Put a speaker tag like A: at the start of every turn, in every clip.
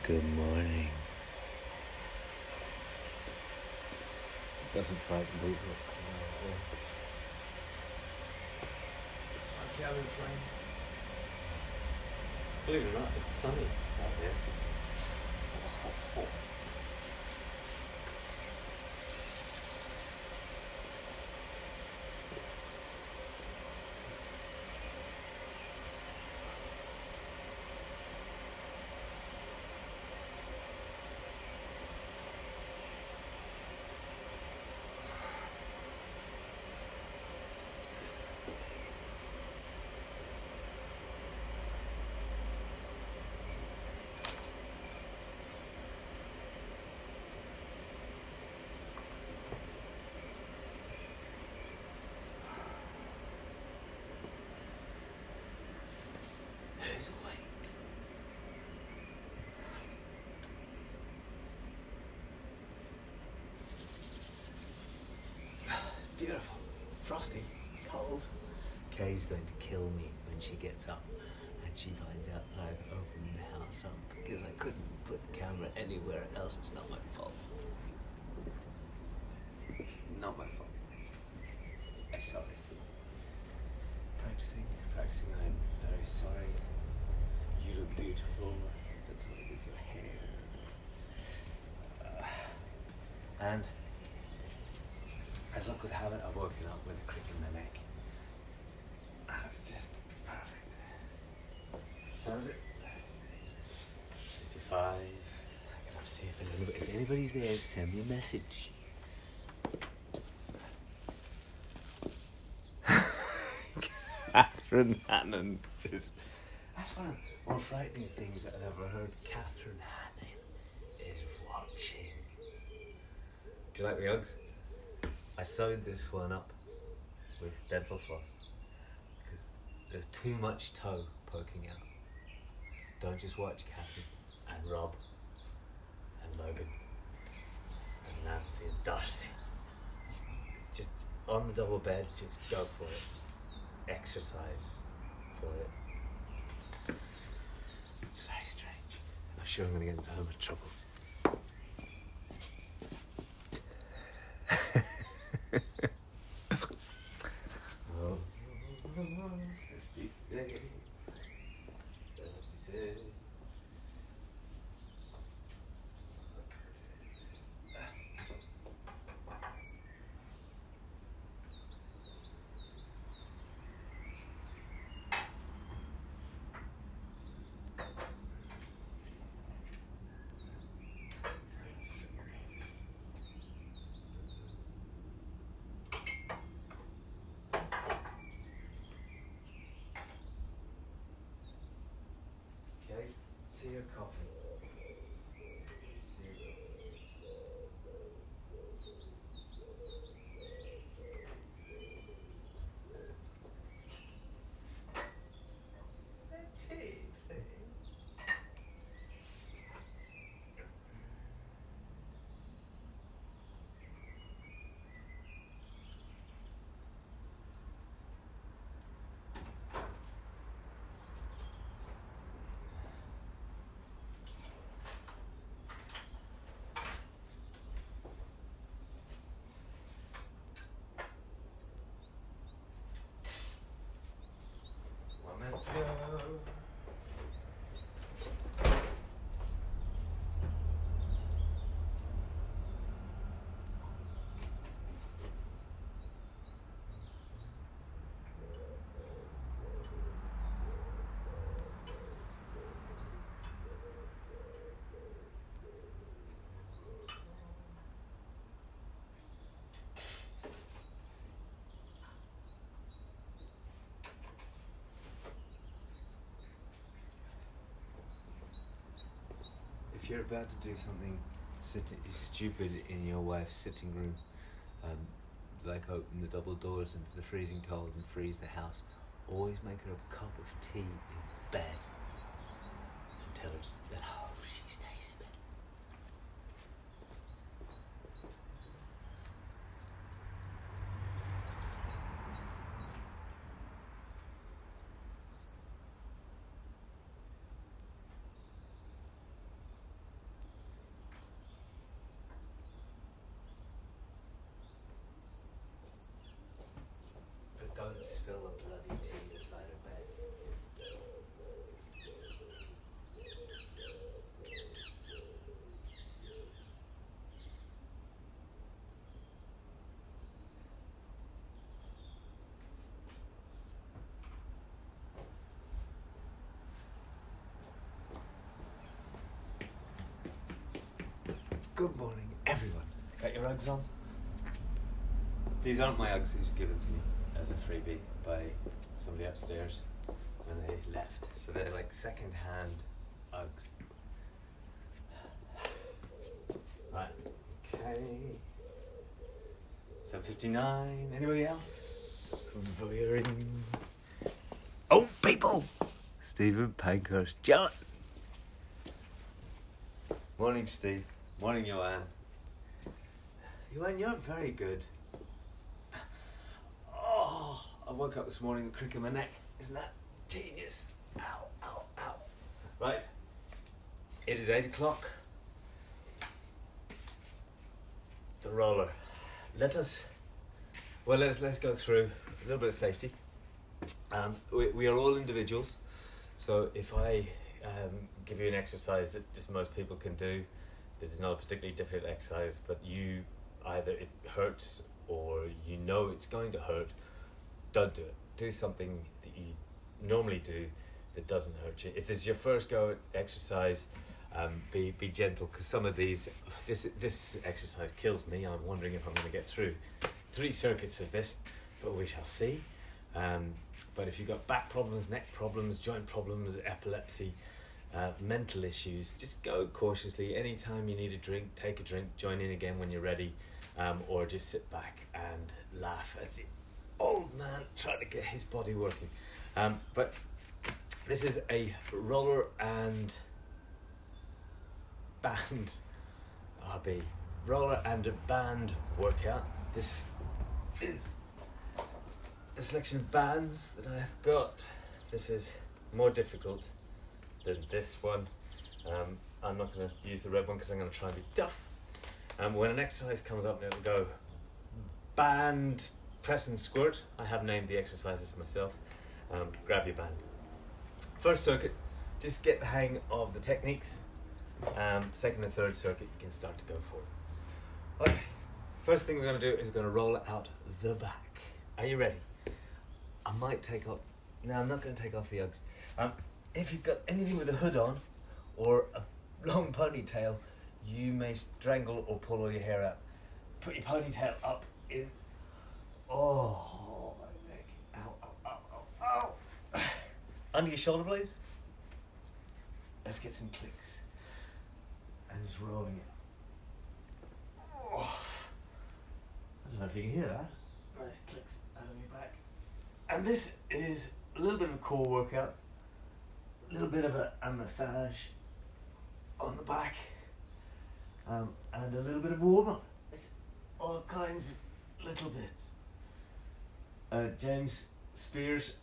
A: Good morning. Doesn't frighten people.
B: My cabin flame.
A: Believe it or not, it's sunny out there. Who's awake? Beautiful, frosty, cold. Kay's going to kill me when she gets up and she finds out that I've opened the house up because I couldn't put the camera anywhere else. It's not my fault. Not my fault. I'm sorry. Practicing. I'm very sorry. You look beautiful. That's all with your hair. And as luck would have it, I've woken up with a crick in my neck. That's just perfect. How's it? 55. I can have to see if anybody's there, send me a message. Catherine Hannon is... That's one of the more frightening things I've ever heard. Catherine Hannon is watching. Do you like the Uggs? I sewed this one up with dental floss because there's too much toe poking out. Don't just watch Catherine and Rob and Logan and Nancy and Darcy. Just on the double bed, just go for it. Exercise for it. It's very strange. I'm sure I'm going to get into so much trouble. Oh, 56. 56. Okay, tea or coffee? If you're about to do something stupid in your wife's sitting room, like open the double doors into the freezing cold and freeze the house, always make her a cup of tea in bed and tell her that she stays in bed. Don't spill the bloody tea beside her bed. Good morning, everyone. Got your Uggs on? These aren't my Uggs, these were given to me as a freebie by somebody upstairs when they left. So they're like second-hand Uggs. Right, okay. 7:59, anybody else? Veering. Oh, people! Stephen Pankhurst, John. Morning, Steve. Morning, Joanne. Joanne, you're very good. Oh, I woke up this morning with a crick in my neck. Isn't that genius? Ow, ow, ow. Right. It is 8 o'clock. The roller. Let's go through a little bit of safety. We are all individuals, so if I give you an exercise that just most people can do, that is not a particularly difficult exercise, but you either it hurts or you know it's going to hurt, don't do it. Do something that you normally do that doesn't hurt you. If this is your first go at exercise, be gentle, because some of this exercise kills me. I'm wondering if I'm going to get through 3 circuits of this, but we shall see. But if you've got back problems, neck problems, joint problems, epilepsy, mental issues, just go cautiously. Anytime you need a drink, take a drink, join in again when you're ready, or just sit back and laugh at the old man trying to get his body working. But this is a roller and band roller and a band workout. This is a selection of bands that I have got. This is more difficult than this one. I'm not going to use the red one because I'm going to try and be tough. When an exercise comes up, it'll go band, press and squirt. I have named the exercises myself. Grab your band. First circuit, just get the hang of the techniques. Second and third circuit, you can start to go for. Okay, first thing we're going to do is we're going to roll out the back. Are you ready? I might take off. No, I'm not going to take off the Uggs. If you've got anything with a hood on or a long ponytail, you may strangle or pull all your hair out. Put your ponytail up in. Oh, my neck. Ow, ow, ow, ow, ow. Under your shoulder blades. Let's get some clicks. And just rolling it. Oh. I don't know if you can hear that. Nice clicks out of your back. And this is a little bit of a core workout. A little bit of a massage on the back, and a little bit of warm-up. It's all kinds of little bits. James Spears,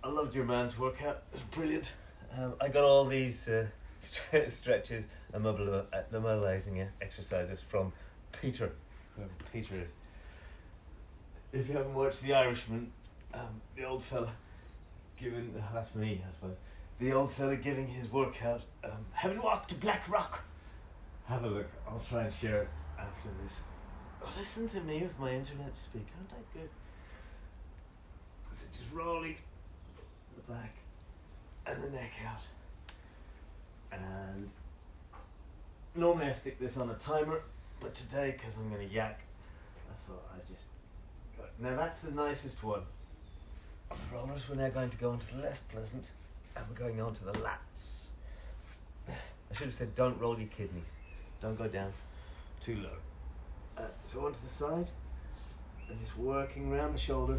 A: I loved your man's workout. It was brilliant. I got all these stretches and mobilizing exercises from Peter, whoever Peter is. If you haven't watched The Irishman, the old fella that's me, I suppose. The old fella giving his workout, having walked to Black Rock. Have a look. I'll try and share it after this. Oh, listen to me with my internet speaker. Aren't I good? So just rolling the back and the neck out. And normally I stick this on a timer, but today, because I'm going to yak, I thought I'd just go. Now that's the nicest one of the rollers. We're now going to go on to the less pleasant. And we're going on to the lats. I should have said don't roll your kidneys. Don't go down too low. So onto the side. And just working around the shoulder.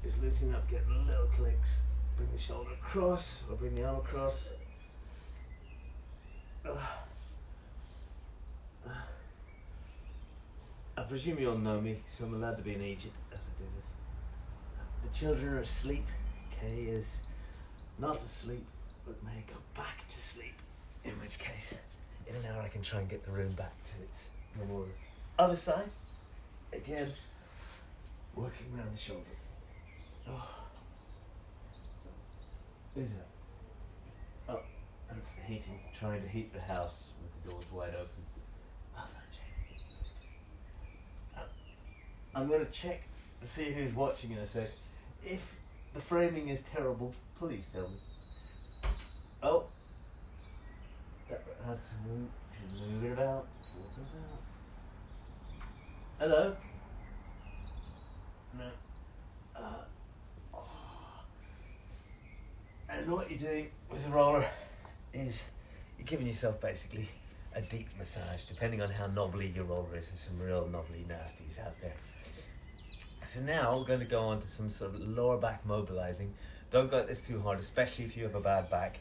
A: Just loosening up, getting little clicks. Bring the shoulder across, or bring the arm across. I presume you all know me, so I'm allowed to be in Egypt as I do this. The children are asleep. Kay is not asleep, but may go back to sleep. In which case, in an hour I can try and get the room back to its normal. Other side, again, working around the shoulder. Oh. Who's that? Oh, that's the heating. Trying to heat the house with the doors wide open. Oh, I'm going to check to see who's watching in a sec. If the framing is terrible, please tell me. Oh, that's move it about. Hello. No. And what you're doing with the roller is you're giving yourself basically a deep massage, depending on how knobbly your roller is. There's some real knobbly nasties out there. So now we're going to go on to some sort of lower back mobilizing. Don't go at this too hard, especially if you have a bad back.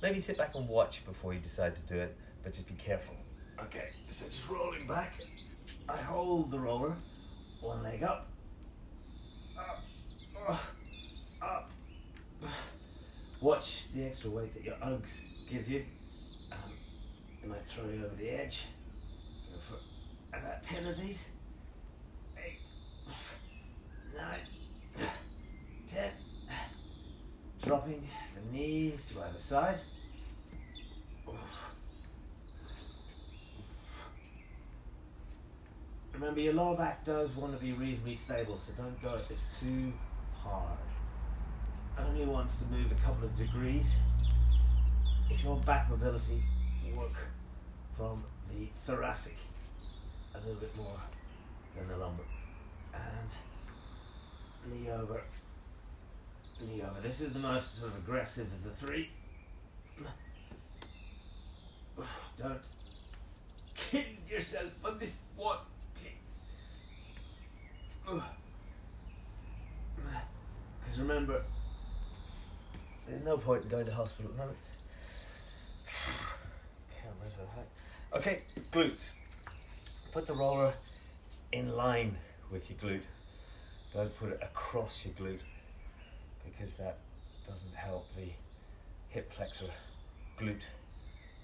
A: Maybe sit back and watch before you decide to do it, but just be careful. Okay, so just rolling back. I hold the roller, one leg up, up. Watch the extra weight that your Uggs give you. They might throw you over the edge. Go for about 10 of these. 8, 9, 10. Dropping the knees to either side. Remember, your lower back does want to be reasonably stable, so don't go at this too hard. Only wants to move a couple of degrees. If you want back mobility, work from the thoracic a little bit more than the lumbar. And knee over, knee over. This is the most sort of aggressive of the three. Don't kill yourself on this one, please. Because remember, there's no point in going to hospital at the moment. Okay, glutes. Put the roller in line with your glute. Don't put it across your glute, because that doesn't help the hip flexor glute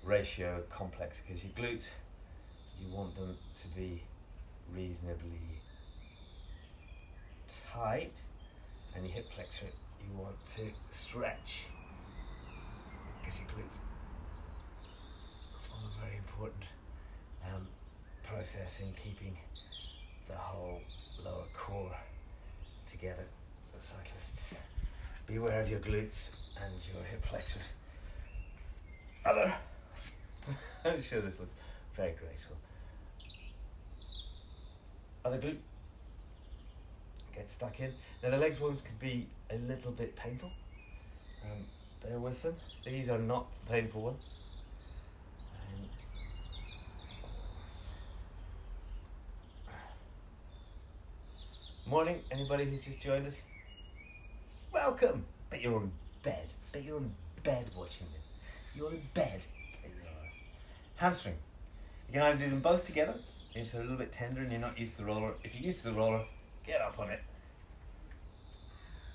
A: ratio complex, because your glutes, you want them to be reasonably tight, and your hip flexor you want to stretch, because your glutes are a very important process in keeping the whole lower core together. The cyclists, beware of your glutes and your hip flexors. I'm sure this looks very graceful. Other glute. Get stuck in. Now the legs ones can be a little bit painful. Bear with them. These are not the painful ones. Morning, anybody who's just joined us? Welcome! Bet you're on bed. Bet you're on bed watching this. You're in bed. Bet you are. Hamstring. You can either do them both together if they're a little bit tender and you're not used to the roller. If you're used to the roller, get up on it.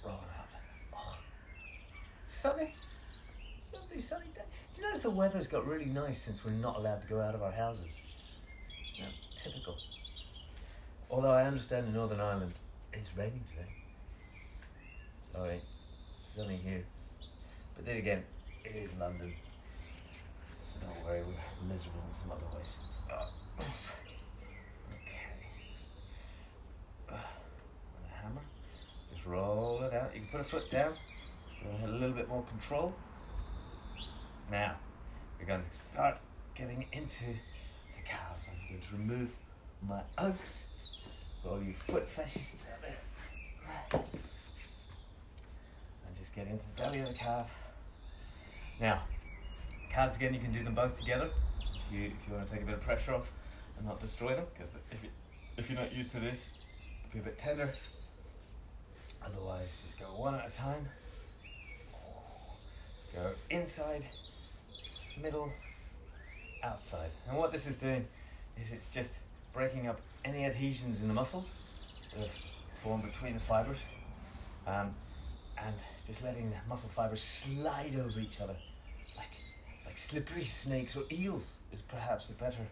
A: Roll it out. Oh. Sunny. Lovely sunny day. Do you notice the weather's got really nice since we're not allowed to go out of our houses? You know, typical. Although I understand in Northern Ireland, it's raining today. Sorry, sunny here. But then again, it is London. So don't worry, we're miserable in some other ways. Okay. With a hammer, just roll it out. You can put a foot down. You're going to have a little bit more control. Now, we're going to start getting into the calves. I'm going to remove my Uggs. For all you foot fetishists out there. And just get into the belly of the calf. Now, calves again, you can do them both together if you want to take a bit of pressure off and not destroy them, because if you're not used to this, it'll be a bit tender. Otherwise, just go one at a time. Go inside, middle, outside. And what this is doing is it's just breaking up any adhesions in the muscles that have formed between the fibers, and just letting the muscle fibers slide over each other like slippery snakes, or eels is perhaps a better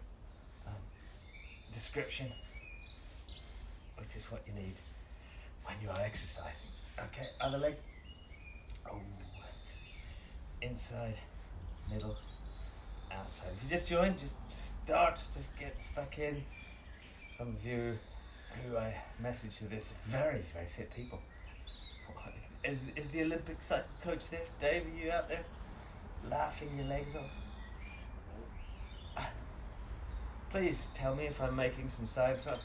A: description, which is what you need. when you are exercising. Okay, other leg. Oh, inside, middle, outside. If you just join, just start, just get stuck in. Some of you who I message with this are very, very fit people. Is the Olympic coach there? Dave, are you out there laughing your legs off? Please tell me if I'm making some sides up.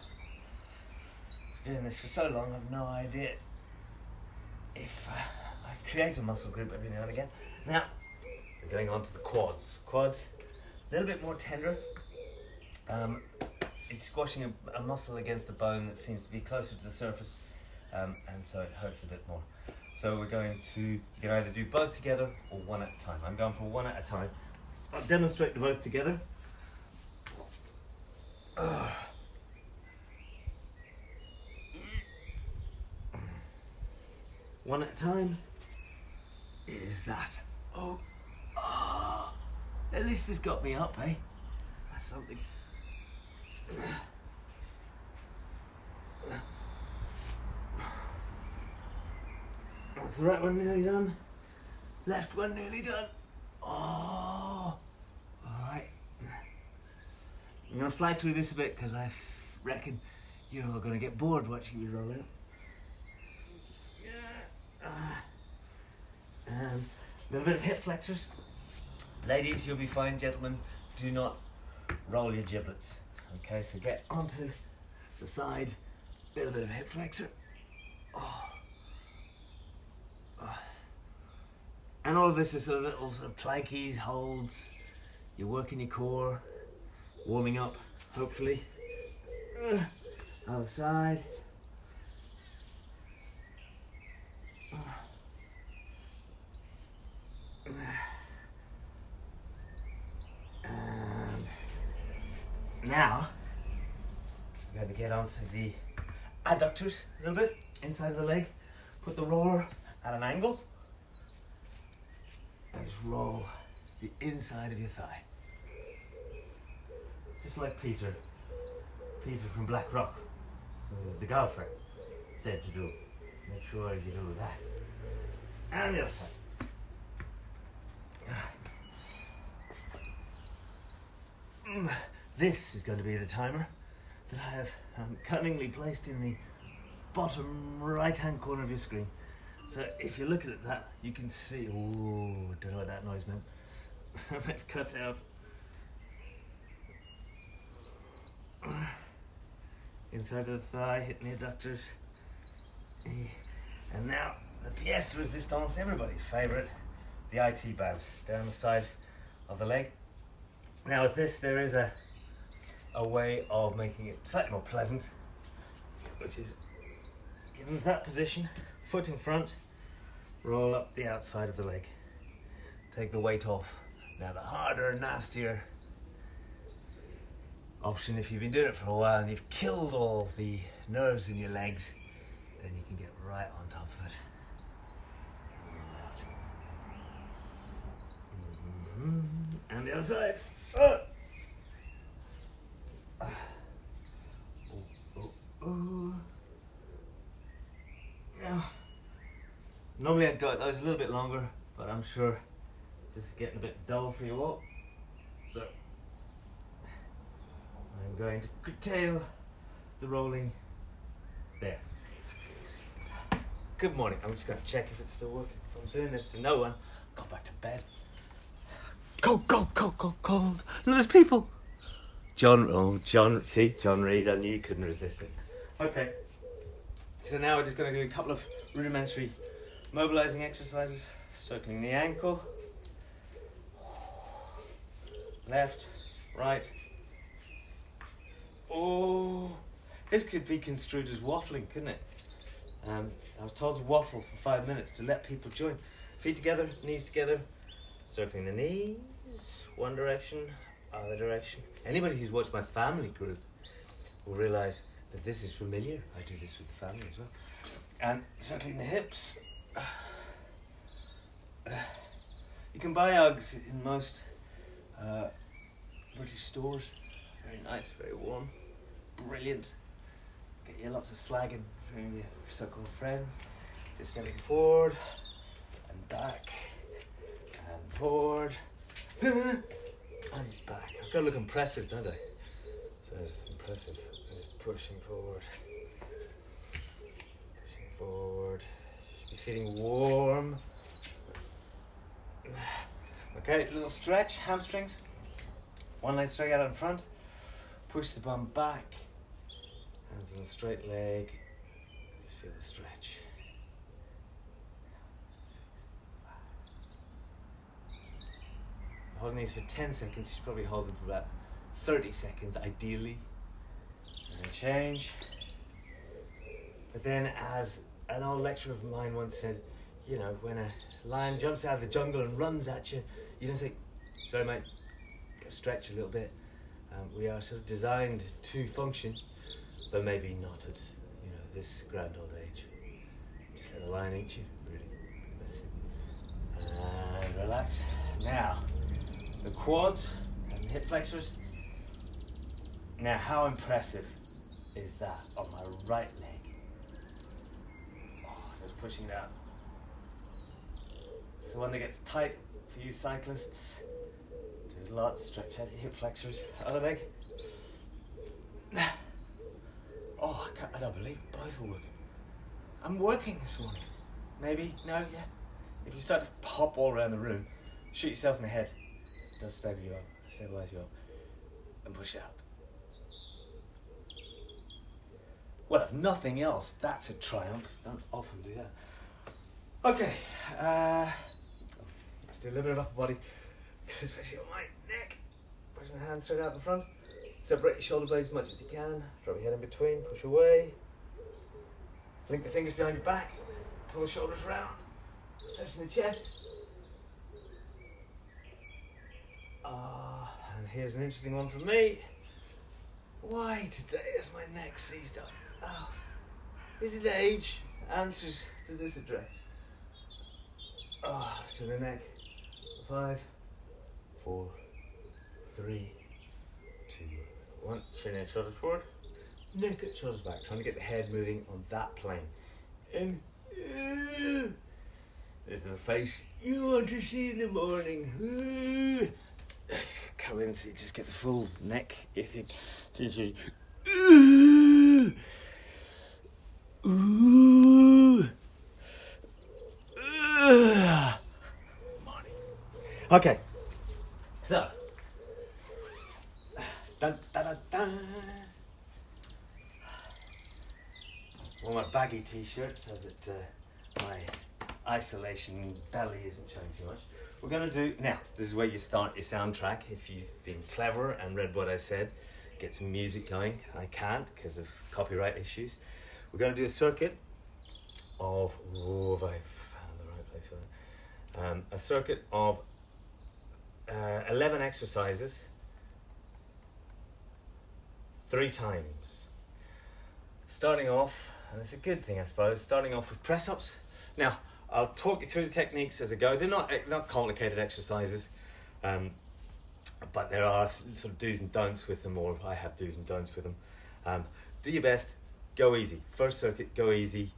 A: Doing this for so long, I've no idea if I create a muscle group every now and again. Now, we're going on to the quads. Quads, a little bit more tender. It's squashing a muscle against a bone that seems to be closer to the surface, and so it hurts a bit more. So we're going to, you can either do both together or one at a time. I'm going for one at a time. I'll demonstrate the both together. One at a time is that. At least it's got me up, eh? That's something. That's the right one nearly done. Left one nearly done. Oh, all right. I'm gonna fly through this a bit because I reckon you're gonna get bored watching me roll out. And a little bit of hip flexors. Ladies, you'll be fine. Gentlemen, do not roll your giblets. Okay, so get onto the side. A little bit of hip flexor. And all of this is sort of little sort of plankies, holds. You're working your core, warming up, hopefully. Other side. And now, I'm going to get onto the adductors a little bit, inside of the leg. Put the roller at an angle. And just roll the inside of your thigh. Just like Peter from Black Rock, the golfer, said to do. Make sure you do that. And the other side. This is going to be the timer that I have cunningly placed in the bottom right-hand corner of your screen. So if you're looking at that, you can see, don't know what that noise meant. I've cut out. Inside of the thigh, hitting the adductors. And now, the pièce de résistance, everybody's favourite, the IT band, down the side of the leg. Now with this, there is a way of making it slightly more pleasant, which is get into that position, foot in front, roll up the outside of the leg. Take the weight off. Now the harder, nastier option, if you've been doing it for a while and you've killed all the nerves in your legs, then you can get right on top of it. And the other side. Now, normally I'd go at those a little bit longer, but I'm sure this is getting a bit dull for you all. So I'm going to curtail the rolling there. Good morning. I'm just going to check if it's still working. If I'm doing this to no one, go back to bed. Cold. No, there's people. John Reed, I knew you couldn't resist it. Okay. So now we're just going to do a couple of rudimentary mobilizing exercises. Circling the ankle. Left, right. Oh, this could be construed as waffling, couldn't it? I was told to waffle for 5 minutes to let people join. Feet together, knees together. Circling the knees, one direction, other direction. Anybody who's watched my family group will realise that this is familiar. I do this with the family as well. And circling the hips. You can buy Uggs in most British stores. Very nice, very warm, brilliant. Get you lots of slagging maybe a circle of friends. Just stepping forward and back and forward and back. I've got to look impressive, don't I? So it's impressive. Just pushing forward. Pushing forward. Should be feeling warm. Okay, little stretch, hamstrings. One leg straight out in front. Push the bum back. Hands on the straight leg. Just feel the stretch. 6, 5. Holding these for 10 seconds. You should probably hold them for about 30 seconds, ideally. And then change. But then, as an old lecturer of mine once said, you know, when a lion jumps out of the jungle and runs at you, you don't say, sorry mate, gotta stretch a little bit. We are sort of designed to function, but maybe not at, you know, this grand old age. Just let the lion eat you, really. And relax. Now, the quads and the hip flexors. Now, how impressive is that on my right leg? Oh, just pushing it out. It's the one that gets tight for you cyclists. Do lots, stretch out your hip flexors. Other leg. Oh, I don't believe both are working. I'm working this morning. Maybe, no, yeah. If you start to hop all around the room, shoot yourself in the head. It does stabilize you up, and push out. Well, if nothing else, that's a triumph. Don't often do that. Okay, let's do a little bit of upper body, especially on my neck. Pushing the hands straight out in front. Separate your shoulder blades as much as you can. Drop your head in between, push away. Link the fingers behind your back. Pull the shoulders round. Stretching the chest. And here's an interesting one for me. Why today has my neck seized up? Oh, is it age? Answers to this address. To the neck. 5, 4, 3, 2, 1. Chin and shoulders forward. Neck at shoulders back. Trying to get the head moving on that plane. In. This is the face you want to see in the morning. Come in so you just get the full neck. You think. Morning. Okay. So. Dun, dun, dun, dun. Wore my baggy t-shirt so that my isolation belly isn't showing too much. We're going to do, now, this is where you start your soundtrack. If you've been clever and read what I said, get some music going. I can't because of copyright issues. We're going to do a circuit of, have I found the right place for that? A circuit of 11 exercises, 3 times. Starting off, and it's a good thing I suppose, starting off with press-ups. Now, I'll talk you through the techniques as I go. They're not complicated exercises, but there are sort of do's and don'ts with them, or I have do's and don'ts with them. Do your best, go easy. First circuit, go easy.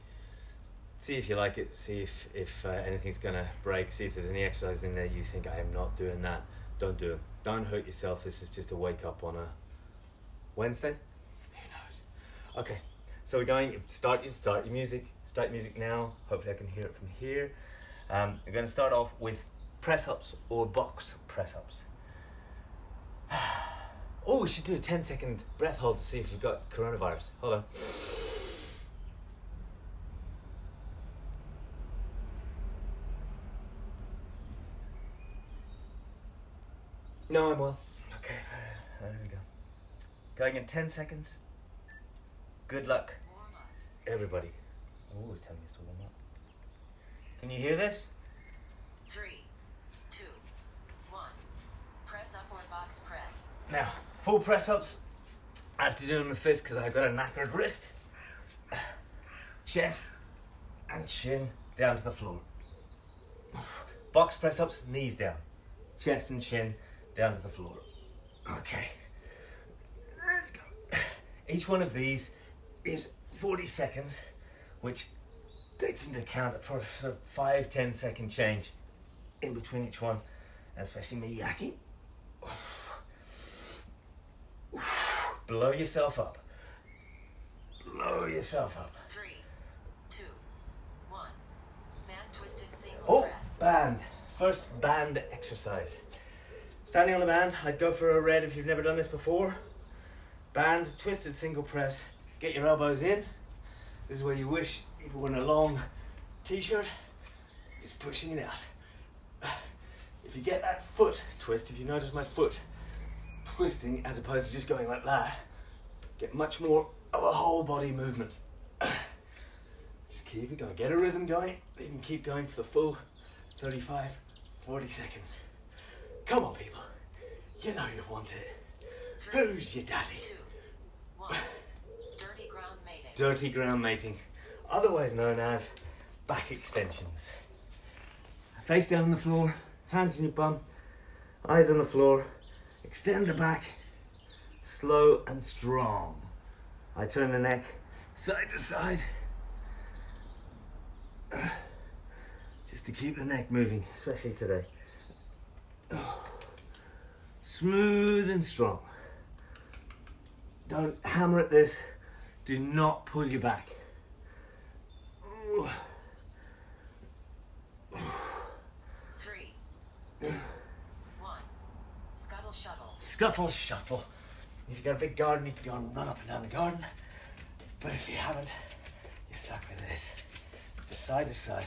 A: See if you like it, see if anything's gonna break, see if there's any exercises in there you think I am not doing that. Don't do it. Don't hurt yourself. This is just a wake up on a Wednesday. Who knows? Okay, so we're going, start your music. Start music now. Hopefully I can hear it from here. We're going to start off with press-ups or box press-ups. Oh, we should do a 10-second breath hold to see if you've got coronavirus. Hold on. No, I'm well. Okay, there we go. Going in 10 seconds. Good luck, everybody. Oh, he's telling us to warm up. Can you hear this?
B: 3, 2, 1. Press up or box press.
A: Now, full press-ups. I have to do them with fist because I've got a knackered wrist. Chest and chin down to the floor. Box press-ups, knees down. Chest and chin down to the floor. Okay. Let's go. Each one of these is 40 seconds. which takes into account a sort of 5-10 second change in between each one, and especially me yakking. Blow yourself up. Blow yourself up.
B: 3, 2, 1. Band twisted single
A: Oh,
B: press.
A: band. First band exercise. Standing on the band, I'd go for a red if you've never done this before. Band, twisted single press. Get your elbows in. This is where you wish you'd worn a long t-shirt. Just pushing it out. If you get that foot twist, if you notice my foot twisting as opposed to just going like that, get much more of a whole body movement. Just keep it going. Get a rhythm going. You can keep going for the full 35, 40 seconds. Come on, people. You know you want it.
B: 3,
A: Who's your daddy?
B: 2, 1. Dirty ground mating.
A: Dirty ground mating, otherwise known as back extensions. Face down on the floor, hands on your bum, eyes on the floor. Extend the back, slow and strong. I turn the neck side to side, just to keep the neck moving, especially today. Smooth and strong. Don't hammer at this. Do not pull your back.
B: 3, 2, 1. Scuttle shuttle.
A: Scuttle shuttle. If you've got a big garden, you can go and run up and down the garden. But if you haven't, you're stuck with this. Just side to side.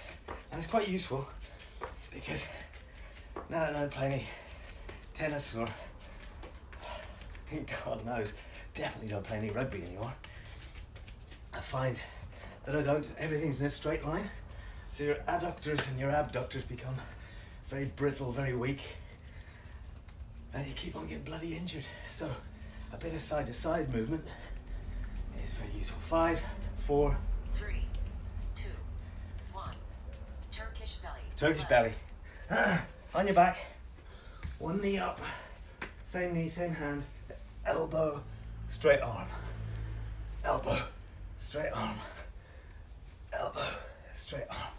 A: And it's quite useful because now that I don't play any tennis or, God knows, definitely don't play any rugby anymore, I find that everything's in a straight line. So your adductors and your abductors become very brittle, very weak. And you keep on getting bloody injured. So a bit of side to side movement is very useful. 5, 4.
B: 3, 2, 1. Turkish belly.
A: Turkish
B: Left.
A: belly. On your back. One knee up. Same knee, same hand. Elbow, straight arm. Elbow, straight arm. Elbow, straight arm.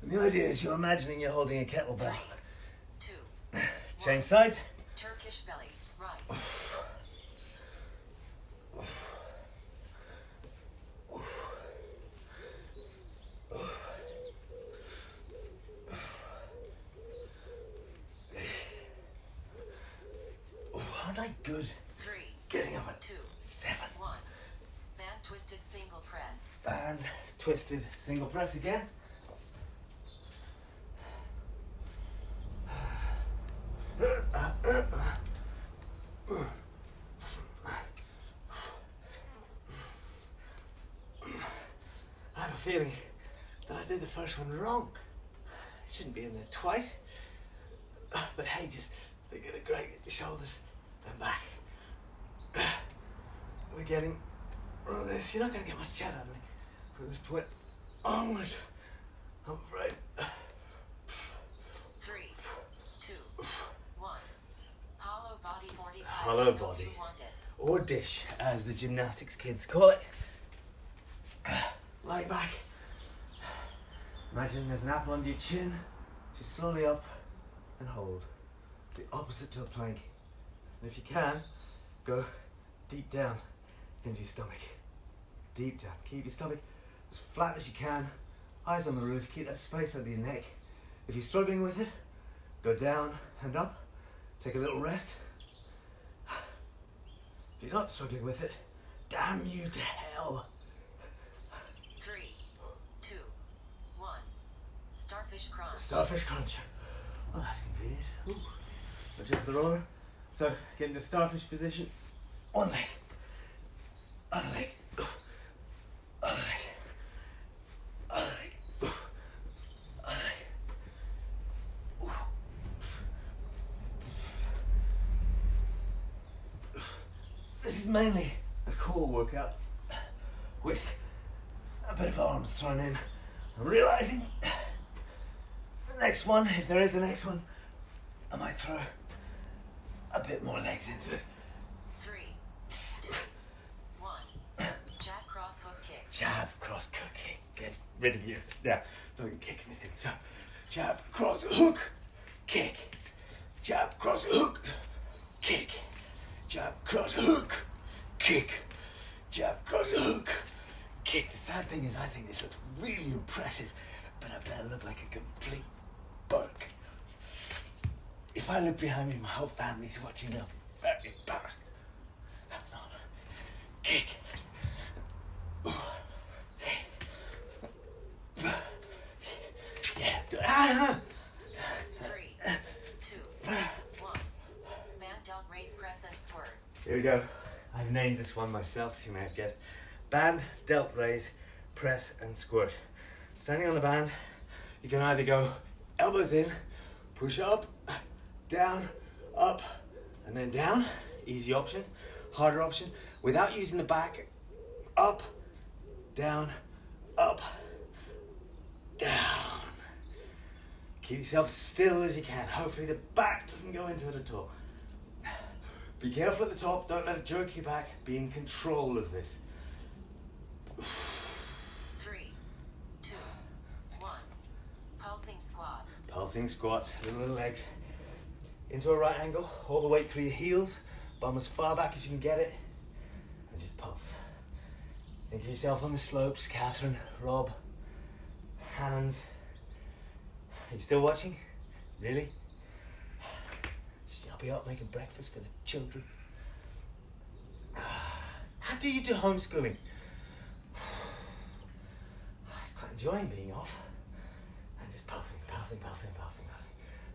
A: And the idea is you're imagining you're holding a kettlebell.
B: 2,
A: Change sides.
B: Turkish belly. Right.
A: Aren't I good?
B: 3,
A: Getting up at
B: 2,
A: 7.
B: 1. Band twisted single press.
A: And twisted single press again. I have a feeling that I did the first one wrong. I shouldn't be in there twice. But hey, just think of the great at the shoulders and back. We're getting all of this. You're not going to get much chat out of me from this point onwards, I'm afraid.
B: 3, 2, 1. Hollow body 45.
A: Hollow
B: I know
A: body.
B: You want it.
A: Or dish, as the gymnastics kids call it. Lying back. Imagine there's an apple under your chin. Just slowly up and hold. The opposite to a plank. And if you can, go deep down into your stomach. Deep down. Keep your stomach as flat as you can. Eyes on the roof. Keep that space under your neck. If you're struggling with it, go down and up. Take a little rest. If you're not struggling with it, damn you to hell.
B: 3, 2, 1. Starfish crunch.
A: Starfish crunch. Oh, that's convenient. Ooh. Watch out for the roller. So, get into starfish position. One leg. Other leg. Other leg. Other leg. Other leg. This is mainly a core workout with a bit of arms thrown in. I'm realising the next one, if there is a next one, I might throw a bit more legs into it.
B: 3, 2, 1. Jab cross hook kick.
A: Jab, cross, kick. rid of you. Yeah, don't kick anything. So, jab, cross, hook, kick. Jab, cross, hook, kick. Jab, cross, hook, kick. Jab, cross, hook, kick. The sad thing is I think this looks really impressive, but I better look like a complete berk. If I look behind me, my whole family's watching. I'm very embarrassed. No. Kick. Yeah.
B: 3, 2, 1. Van delt raise, press, and squirt.
A: Here we go. I've named this one myself, you may have guessed. Band, delt raise, press, and squirt. Standing on the band, you can either go elbows in, push up, down, up, and then down. Easy option. Harder option. Without using the back, up, down, up, down. Keep yourself still as you can. Hopefully the back doesn't go into it at all. Be careful at the top, don't let it jerk you back. Be in control of this.
B: 3, 2, 1. Pulsing squat.
A: Pulsing squats, little legs. Into a right angle, all the way through your heels. Bum as far back as you can get it. And just pulse. Think of yourself on the slopes, Catherine, Rob, Hands. Are you still watching? Really? I'll be up making breakfast for the children. How do you do homeschooling? I was quite enjoying being off. And just pulsing.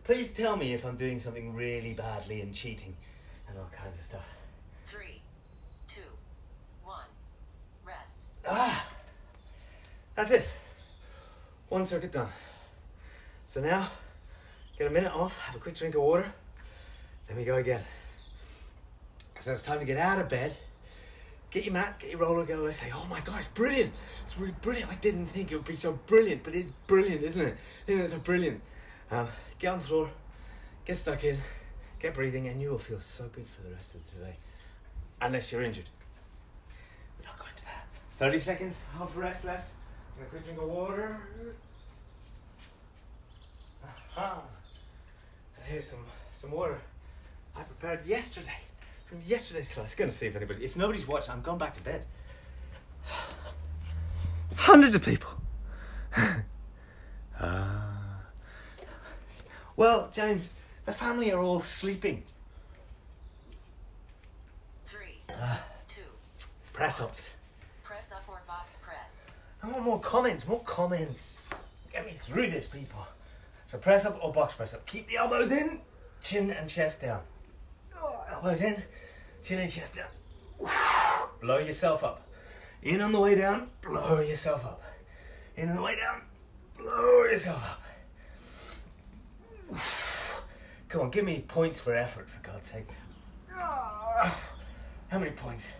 A: Please tell me if I'm doing something really badly and cheating and all kinds of stuff.
B: 3, 2, 1. Rest.
A: That's it. One circuit done. So now, get a minute off, have a quick drink of water, then we go again. So it's time to get out of bed, get your mat, get your roller, go and say, oh my God, it's brilliant. It's really brilliant. I didn't think it would be so brilliant, but it's brilliant, isn't it? Isn't it so brilliant? Get on the floor, get stuck in, get breathing, and you will feel so good for the rest of today. Unless you're injured. We're not going to that. 30 seconds, half rest left. And a quick drink of water. And here's some water I prepared yesterday from yesterday's class. Going to see if nobody's watching, I'm going back to bed. Hundreds of people. Well, James, the family are all sleeping.
B: 3, 2.
A: Press ups.
B: Press up or box press.
A: I want more comments. Get me through this, people. So press up or box press up. Keep the elbows in, chin and chest down. Elbows in, chin and chest down. Blow yourself up. In on the way down, blow yourself up. In on the way down, blow yourself up. Come on, give me points for effort, for God's sake. How many points?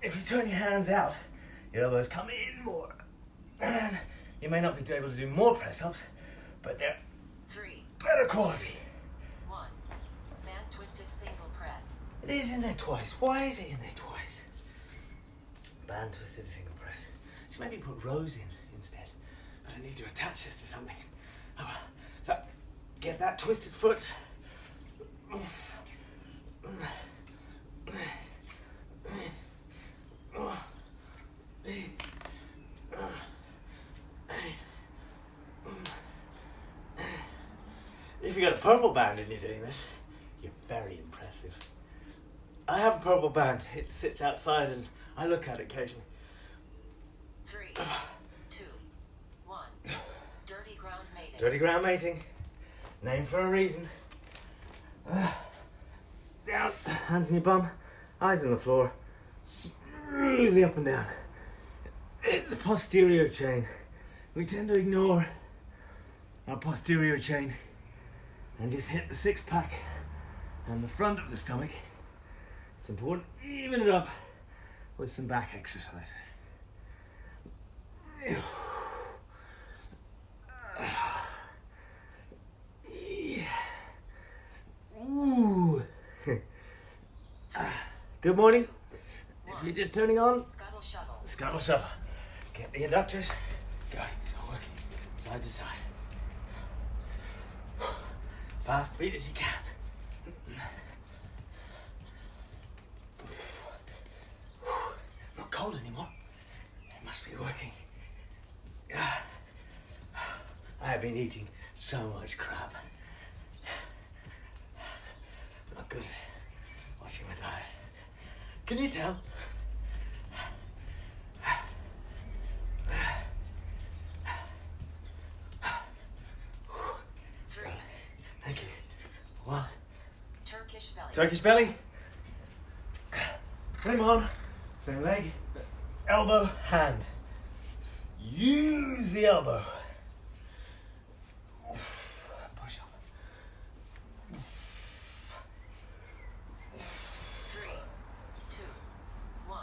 A: If you turn your hands out, your elbows come in more. And you may not be able to do more press-ups, but they're
B: 3,
A: better quality.
B: 1. Van twisted single press.
A: It is in there twice. Why is it in there twice? Band twisted single press. Should maybe put rows in instead. But I need to attach this to something. Oh well. So, get that twisted foot. If you got a purple band and you're doing this, you're very impressive. I have a purple band. It sits outside and I look at it occasionally.
B: 3, 2, 1. Dirty ground mating.
A: Dirty ground mating. Name for a reason. Down. Hands in your bum. Eyes on the floor. Smoothly up and down. Hit the posterior chain. We tend to ignore our posterior chain and just hit the six-pack and the front of the stomach. It's important. Even it up with some back exercises. Ooh. Good morning. If you're just turning on,
B: Scuttle shuttle.
A: scuttle shuttle. Get the adductors. going. So working side to side. Fast beat as you can. Not cold anymore. It must be working. I have been eating so much crap. Not good at watching my diet. Can you tell?
B: Three.
A: Thank you. One.
B: Turkish belly.
A: Turkish belly. Same arm, same leg, elbow, hand. Use the elbow. Push up.
B: 3, 2, 1.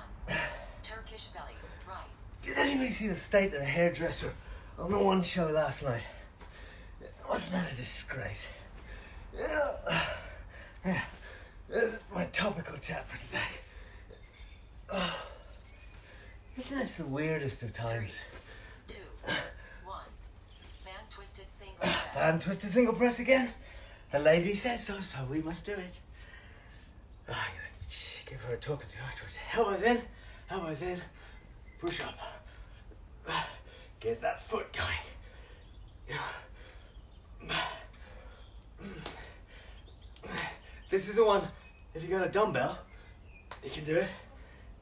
B: Turkish belly. Right.
A: Did anybody see the state of the hairdresser on the One show last night? Wasn't that a disgrace? Yeah. This is my topical chat for today. Oh, isn't this the weirdest of times?
B: 3, 2, 1. Van twisted single press.
A: Van twisted single press again. The lady says so, so we must do it. I'm gonna give her a talking to afterwards. Elbows in, push up. Get that foot going. This is the one, if you got a dumbbell, you can do it.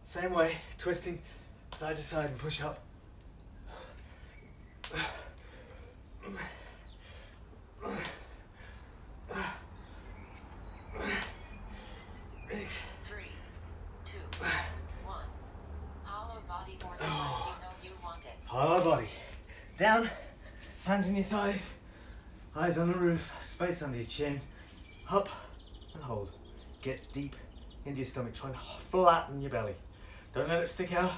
A: Same way, twisting side to side and push up.
B: 3, 2, 1. Hollow body for the one you know you want it.
A: Hollow body. Down, hands in your thighs, eyes on the roof, space under your chin, up and hold. Get deep into your stomach, try and flatten your belly. Don't let it stick out,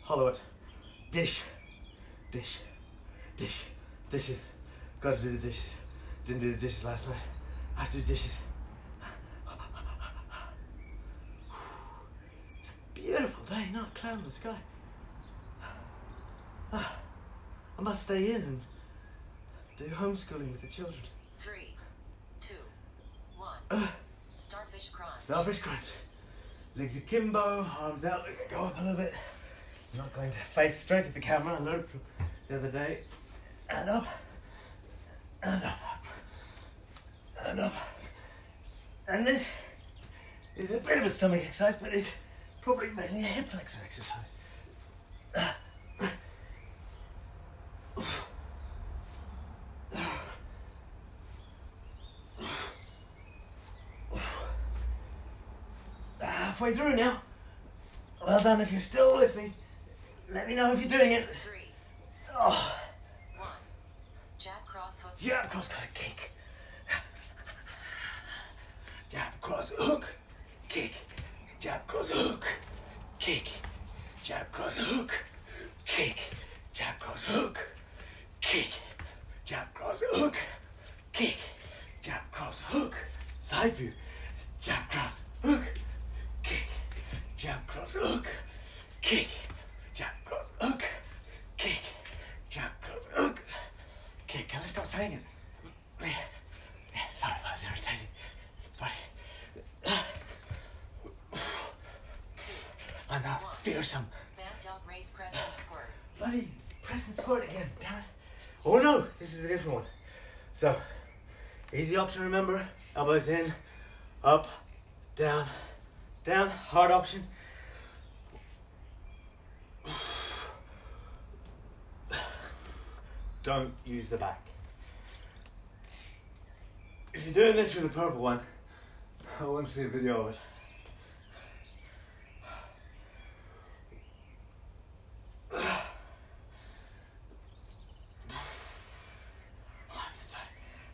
A: hollow it. Dish, dishes. Gotta do the dishes. Didn't do the dishes last night. I have to do dishes. It's a beautiful day, not a cloud in the sky. I must stay in and do homeschooling with the children.
B: 3, 2, 1. Starfish crunch.
A: Starfish crunch. Legs akimbo, arms out, go up a little bit. I'm not going to face straight at the camera, I learned from the other day. And up, and up, and up. And this is a bit of a stomach exercise, but it's probably mainly a hip flexor exercise. Halfway through now. Well done if you're still with me. Let me know if you're doing it.
B: 3, 2,
A: Oh,
B: 1. Jab cross hook.
A: jab, cross, kick. Jab, cross, hook, kick. Jab, cross, hook, kick. Jab, cross, hook, kick. Jab, cross, hook, kick. Jab, cross, hook, kick. Jab, cross, hook. Side view. Jab, cross, hook, kick. Jab, cross, hook, kick. Jab, cross, hook, kick. Jab, cross, hook, kick. Can I stop saying it? Yeah, sorry if I was irritating. But
B: 2,
A: I'm not
B: 1.
A: fearsome.
B: Van dog raise press and squirt.
A: Bloody press and squirt again, damn it. Oh no, this is a different one. So, easy option, remember. Elbows in, up, down, down. Hard option. Don't use the back. If you're doing this with the purple one, I want to see a video of it.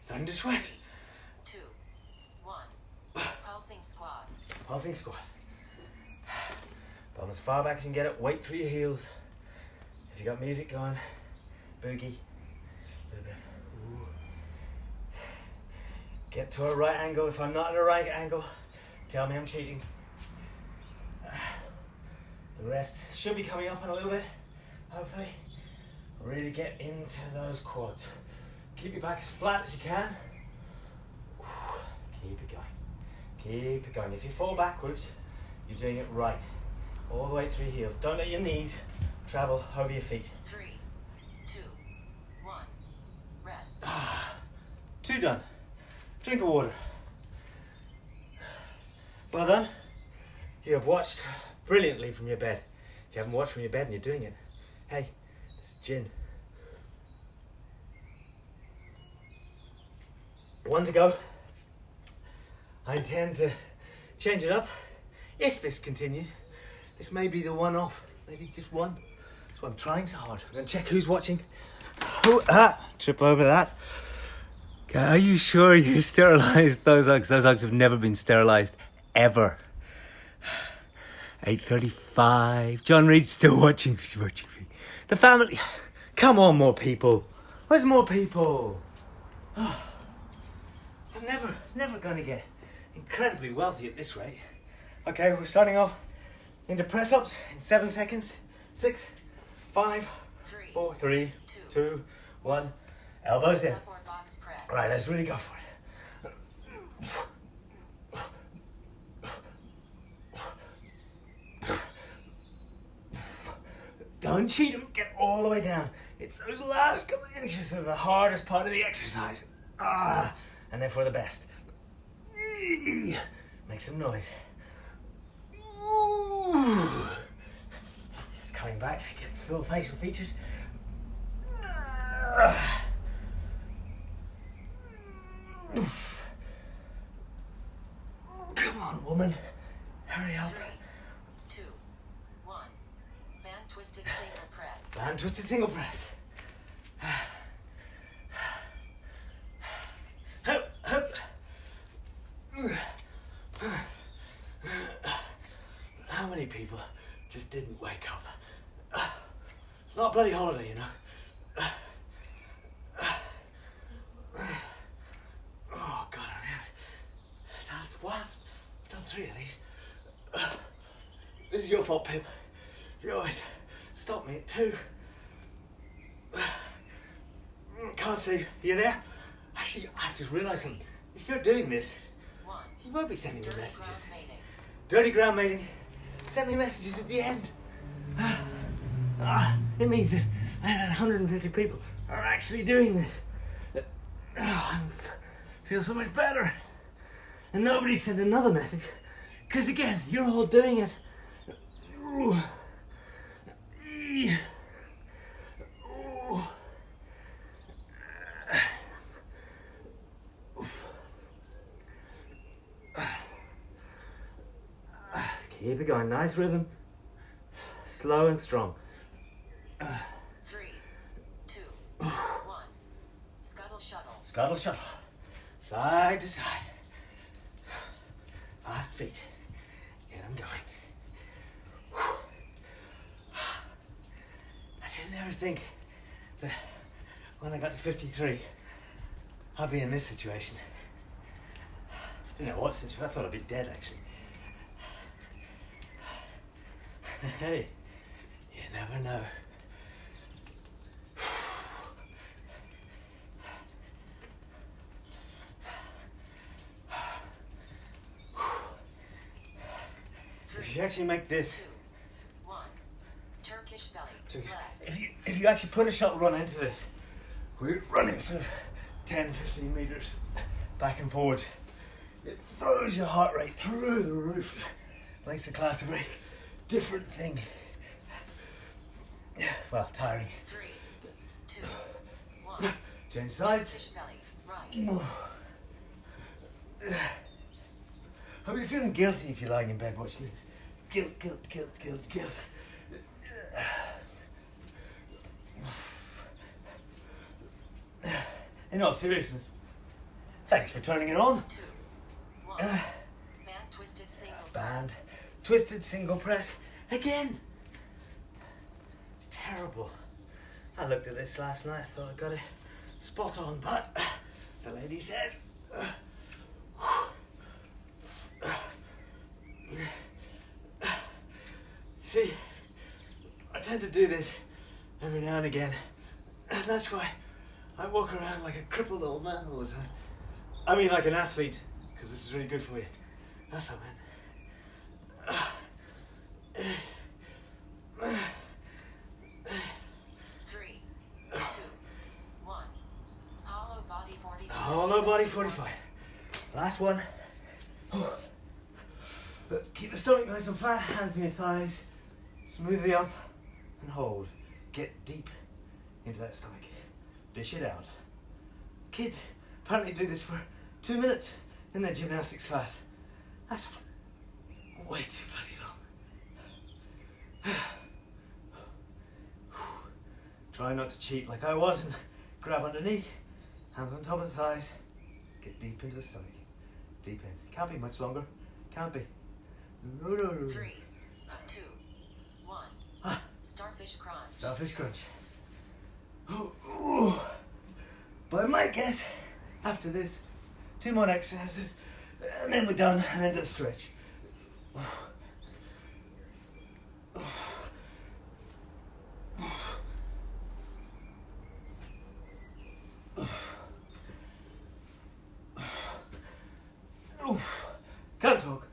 A: Starting to sweat.
B: 3, 2, 1. Pulsing squat.
A: Pulsing squat. Bum as far back as you can get it. Weight through your heels. If you got music going, boogie. Ooh. Get to a right angle. If I'm not at a right angle, tell me I'm cheating. The rest should be coming up in a little bit, hopefully. Really get into those quads. Keep your back as flat as you can. Keep it going. Keep it going. If you fall backwards, you're doing it right. All the way through your heels. Don't let your knees travel over your feet.
B: 3, 2, 1. Rest.
A: 2 done. Drink of water. Well done. You have watched brilliantly from your bed. If you haven't watched from your bed and you're doing it, hey, it's gin. 1 to go. I intend to change it up. If this continues, this may be the one off. Maybe just one. That's why I'm trying so hard. I'm going to check who's watching. Trip over that. Okay, are you sure you sterilised those Uggs? Those Uggs have never been sterilised, ever. 8:35. John Reed's still watching. He's watching me. The family. Come on, more people. Where's more people? I'm never going to get incredibly wealthy at this rate. Okay, we're starting off into press-ups in 7 seconds. 6, 5, 4, 3, 2, 1. Elbows in.
B: Box press.
A: Right, let's really go for it. Don't cheat them. Get all the way down. It's those last couple of inches that are the hardest part of the exercise. And they're for the best. Make some noise. Coming back to get full facial features. Come on, woman. Hurry up.
B: 3, 2, 1. Band twisted single press.
A: Band twisted single press. How many people just didn't wake up? It's not a bloody holiday, you know. Oh, God, hurry up. That's what? I've done 3 of these. This is your fault, Pip. You always stop me at 2. Can't see. Are you there? Actually, I've just realised something. If you're doing this,
B: 1.
A: you won't be sending me
B: Dirty
A: messages.
B: ground mating.
A: Dirty ground mating. Send me messages at the end. It means that 150 people are actually doing this. I feel so much better. And nobody sent another message. Because again, you're all doing it. Keep it going, nice rhythm. Slow and strong.
B: 3, 2, 1. Scuttle shuttle.
A: Scuttle shuttle. Side to side. Fast feet. Get them going. I didn't ever think that when I got to 53, I'd be in this situation. I didn't know what situation. I thought I'd be dead, actually. Hey, you never know. If you actually make this,
B: 2, 1. Turkish belly. Left.
A: if you actually put a shuttle run into this, we're running sort of 10, 15 meters back and forward. It throws your heart rate through the roof. Makes the class a very different thing. Well, tiring.
B: 3, 2, 1.
A: Change sides.
B: Turkish belly. Right.
A: I'll be feeling guilty if you're lying in bed watching this. Guilt, guilt, guilt, guilt, guilt. In all seriousness, thanks for turning it on.
B: 2, 1. Band twisted single
A: Band
B: press.
A: twisted single press again. Terrible. I looked at this last night, thought I got it spot on, but the lady said, see, I tend to do this every now and again And that's why I walk around like a crippled old man all the time. I mean like an athlete, because this is really good for you. That's how, man.
B: 3, 2, 1. Hollow body 45.
A: Hollow body 45. Last one. Keep the stomach nice and flat, hands on your thighs. Smoothly up and hold. Get deep into that stomach. Dish it out. Kids apparently do this for 2 minutes in their gymnastics class. That's way too bloody long. Try not to cheat like I was and grab underneath. Hands on top of the thighs. Get deep into the stomach. Deep in. Can't be much longer. Can't be. No.
B: 3, 2, 1. Starfish crunch.
A: Starfish crunch. Ooh. But I might guess after this, 2 more exercises, and then we're done, and then to the stretch. Can't talk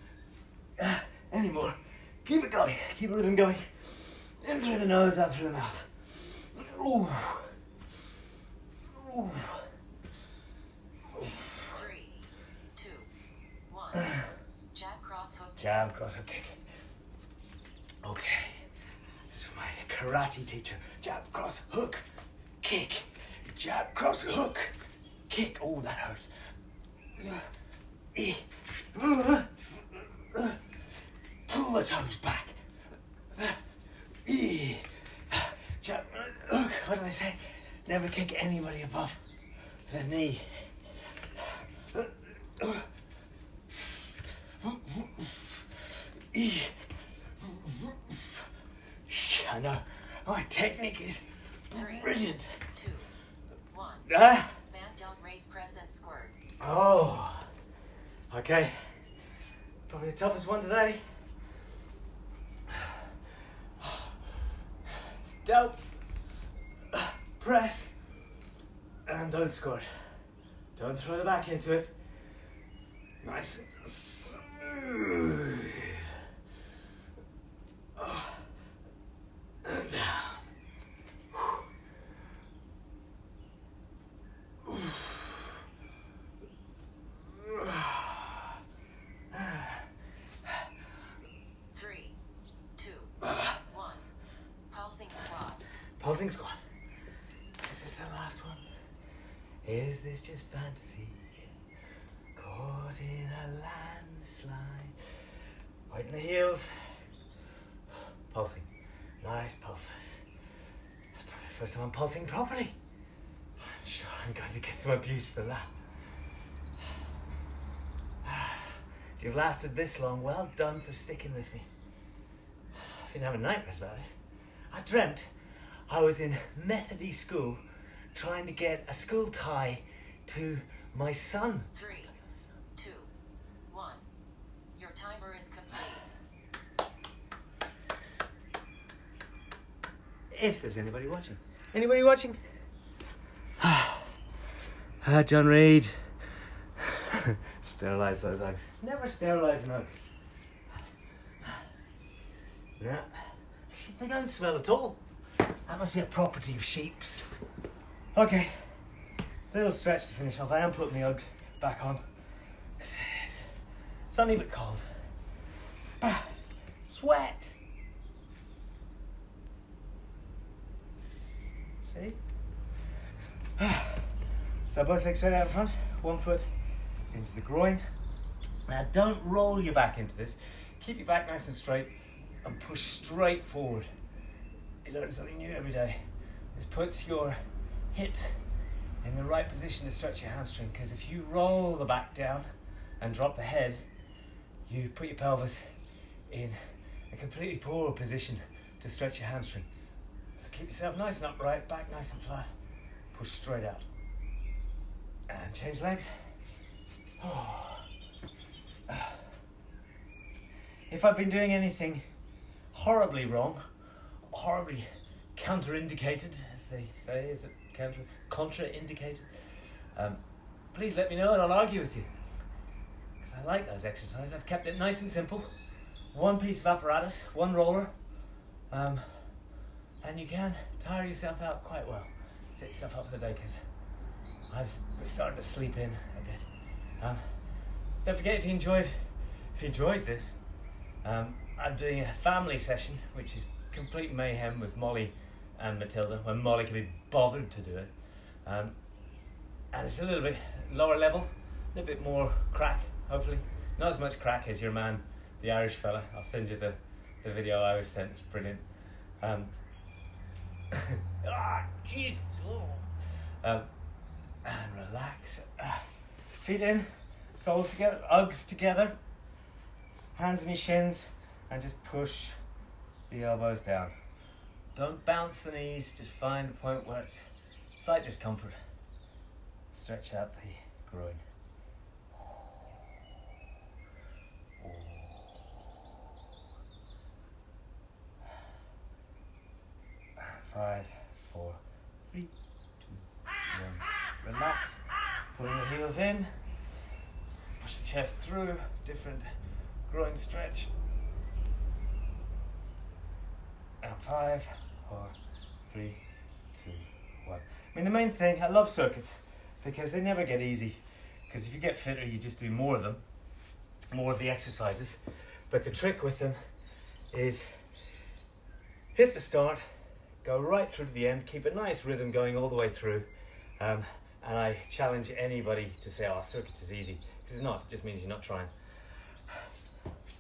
A: anymore. Keep it going. Keep the rhythm going. In through the nose, out through the mouth. Ooh.
B: 3, 2, 1. Jab cross hook.
A: Jab, cross hook kick. Okay. This is my karate teacher. Jab, cross, hook, kick. Jab, cross, hook, kick. Oh, that hurts. Pull the toes back. Jab, hook. What do they say? Never kick anybody above the knee. I know. My technique is
B: 3,
A: brilliant.
B: 2, 1.
A: Ah.
B: Band down, raise, press, and squirt.
A: Oh. Okay. Probably the toughest one today. Delts. Press. And don't squirt. Don't throw the back into it. Nice and smooth. And down.
B: 3, 2, 1. Pulsing squat.
A: Pulsing squat. Is this the last one? Is this just fantasy? Caught in a landslide. Right in the heels. Pulsing. Nice pulses. That's probably the first time I'm pulsing properly. I'm sure I'm going to get some abuse for that. If you've lasted this long, well done for sticking with me. I've been having nightmares about it. I dreamt I was in Methody school trying to get a school tie to my son.
B: 3, 2, 1. Your timer is complete.
A: If there's anybody watching. Anybody watching? John Reid. Sterilise those eggs. Never sterilise an egg. No. Actually, they don't smell at all. That must be a property of sheep's. Okay. Little stretch to finish off. I am putting the Uggs back on. It's sunny but cold. Sweat. See? So both legs straight out in front, 1 foot into the groin. Now don't roll your back into this. Keep your back nice and straight and push straight forward. You learn something new every day. This puts your hips in the right position to stretch your hamstring, because if you roll the back down and drop the head, you put your pelvis in a completely poor position to stretch your hamstring. So keep yourself nice and upright, back nice and flat, push straight out. And change legs. If I've been doing anything horribly wrong, horribly counterindicated, as they say, is it contraindicated, please let me know and I'll argue with you. Because I like those exercises. I've kept it nice and simple. One piece of apparatus, one roller, and you can tire yourself out quite well. Set yourself up for the day, because I'm starting to sleep in a bit. Don't forget, if you enjoyed this, I'm doing a family session, which is complete mayhem with Molly and Matilda, when Molly can be bothered to do it. And it's a little bit lower level, a little bit more crack, hopefully. Not as much crack as your man, the Irish fella. I'll send you the video I was sent, it's brilliant. Jesus. And relax. Feet in, soles together, Uggs together, hands on your shins, and just push the elbows down. Don't bounce the knees, just find the point where it's slight discomfort. Stretch out the groin. 5, 4, 3, 2, 1. Relax. Pulling the heels in. Push the chest through. Different groin stretch. And 5, 4, 3, 2, 1. I mean, the main thing, I love circuits because they never get easy. Because if you get fitter, you just do more of them, more of the exercises. But the trick with them is hit the start, go right through to the end, keep a nice rhythm going all the way through. And I challenge anybody to say, oh, circuits is easy. Because it's not, it just means you're not trying.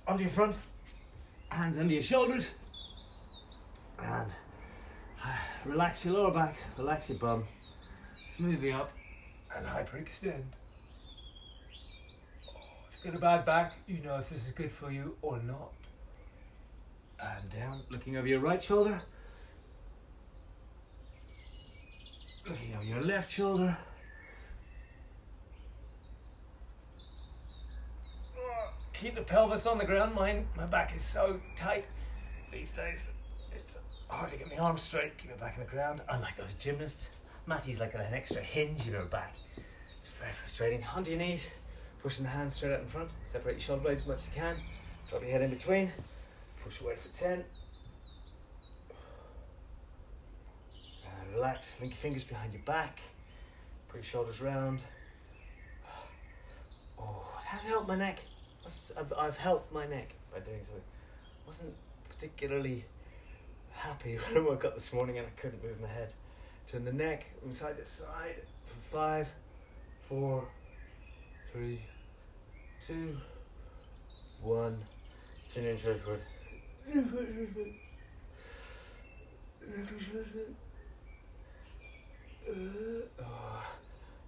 A: Onto your front, hands under your shoulders. And relax your lower back, relax your bum, smoothly up, and hyperextend.
C: If you've got a bad back, you know if this is good for you or not.
A: And down, looking over your right shoulder. Looking over your left shoulder. Keep the pelvis on the ground. My back is so tight these days. It's hard to get my arms straight, keep it back in the ground. Unlike those gymnasts. Matty's like got an extra hinge in her back. It's very frustrating. Onto your knees, pushing the hands straight out in front. Separate your shoulder blades as much as you can. Drop your head in between. Push away for 10. And relax. Link your fingers behind your back. Put your shoulders round. Oh, it has helped my neck. I've helped my neck by doing so. I wasn't particularly happy when I woke up this morning and I couldn't move my head. Turn the neck from side to side for 5, 4, 3, 2, 1. Chin in, shoulder forward.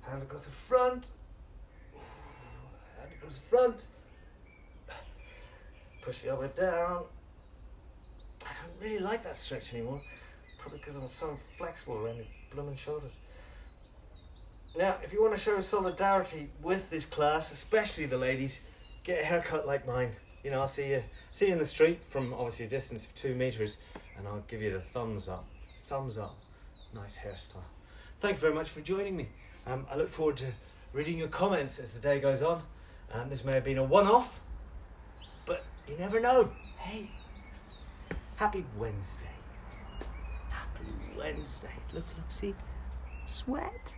A: Hand across the front. Hand across the front. Push the elbow down. I don't really like that stretch anymore. Probably because I'm so flexible around the blooming shoulders. Now, if you want to show solidarity with this class, especially the ladies, get a haircut like mine. You know, I'll see you in the street from obviously a distance of 2 meters, and I'll give you the thumbs up. Thumbs up. Nice hairstyle. Thank you very much for joining me. I look forward to reading your comments as the day goes on. This may have been a one-off, but you never know. Hey, happy Wednesday. Happy Wednesday. Look, see, sweat.